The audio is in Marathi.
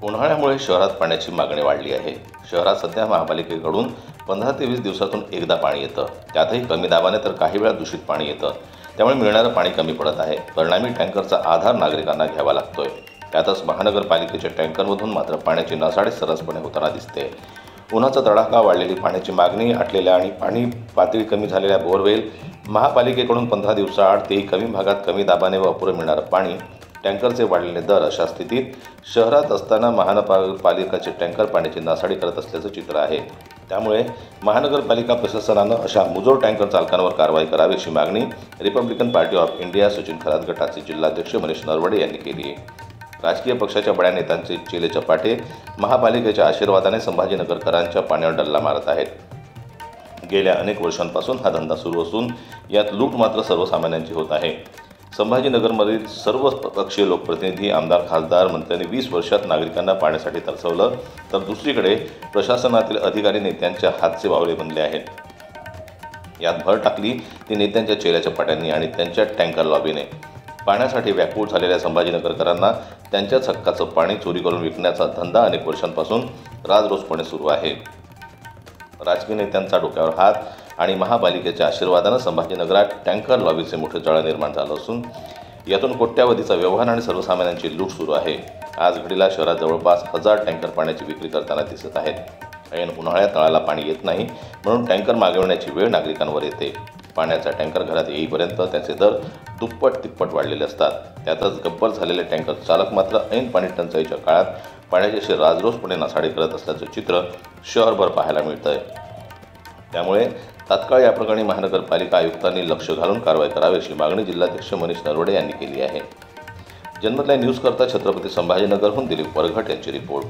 उन्हाळ्यामुळे शहरात पाण्याची मागणी वाढली आहे। शहरात सध्या महापालिकेकडून 15 ते 20 दिवसातून एकदा पाणी येतं, त्यातही कमी दाबाने तर काही वेळा दूषित पाणी येतं। त्यामुळे मिळणारं पाणी कमी पडत आहे। परिणामी टँकरचा आधार नागरिकांना घ्यावा लागतोय। त्यातच महानगरपालिकेच्या टँकरमधून मात्र पाण्याची नासाडी सर्रासपणे होताना दिसते। उन्हाचा तडाखा, वाढलेली पाण्याची मागणी, आटलेल्या आणि पाणी पातळी कमी झालेल्या बोरवेल, महापालिकेकडून 15 दिवसाआड तेही कमी भागात कमी दाबाने व अपुरं मिळणारं पाणी, टँकरचे वाढलेले दर अशा स्थितीत शहरात असताना महानगरपालिकाचे टँकर पाण्याची नासाडी करत असल्याचं चित्र आहे। त्यामुळे महानगरपालिका प्रशासनानं अशा मुजोर टँकर चालकांवर कारवाई करावी अशी मागणी Republican party of India Sachin Kharat गटाचे जिल्हाध्यक्ष मनीष नरवडे यांनी केली आहे। राजकीय पक्षाच्या बड्या नेत्यांचे चेले चपाटे महापालिकेच्या आशीर्वादाने संभाजीनगरकरांच्या पाण्यावर डल्ला मारत आहेत। गेल्या अनेक वर्षांपासून हा धंदा सुरू असून यात लूट मात्र सर्वसामान्यांची होत आहे। संभाजीनगरमधील सर्व पक्षीय लोकप्रतिनिधी, आमदार, खासदार, मंत्र्यांनी 20 वर्षात नागरिकांना पाण्यासाठी तरसवलं, तर दुसरीकडे प्रशासनातील अधिकारी नेत्यांच्या हातचे वावळे बनले आहेत। यात भर टाकली ती नेत्यांच्या चेल्या चपाट्यांनी आणि त्यांच्या टँकर लॉबीने। पाण्यासाठी व्याकुळ झालेल्या संभाजीनगरकरांना त्यांच्याच हक्काचं पाणी चोरी करून विकण्याचा धंदा अनेक वर्षांपासून राजरोसपणे सुरू आहे। राजकीय नेत्यांचा डोक्यावर हात आणि महापालिकेच्या आशीर्वादानं संभाजीनगरात टँकर लॉबीचे मोठे जाळं निर्माण झालं असून यातून कोट्यावधीचा व्यवहार आणि सर्वसामान्यांची लूट सुरू आहे। आज घडीला शहरात जवळपास 1000 टँकर पाण्याची विक्री करताना दिसत आहेत। ऐन उन्हाळ्यात नळाला पाणी येत नाही म्हणून टँकर मागवण्याची वेळ नागरिकांवर येते। पाण्याचा टँकर घरात येईपर्यंत त्याचे दर दुप्पट तिप्पट वाढलेले असतात। त्यातच गब्बर झालेले टँकर चालक मात्र ऐन पाणी टंचाईच्या काळात पाण्याची अशी राजरोसपणे नासाडी करत असल्याचं चित्र शहरभर पाहायला मिळतंय। त्यामुळे तात्काळ या प्रकरणी महानगरपालिका आयुक्तांनी लक्ष घालून कारवाई करावी अशी मागणी जिल्हाध्यक्ष मनीष नरवडे यांनी केली आहे। जनमत लाईव्ह न्यूज करता छत्रपती संभाजीनगरहून दिलीप वरघट यांची रिपोर्ट।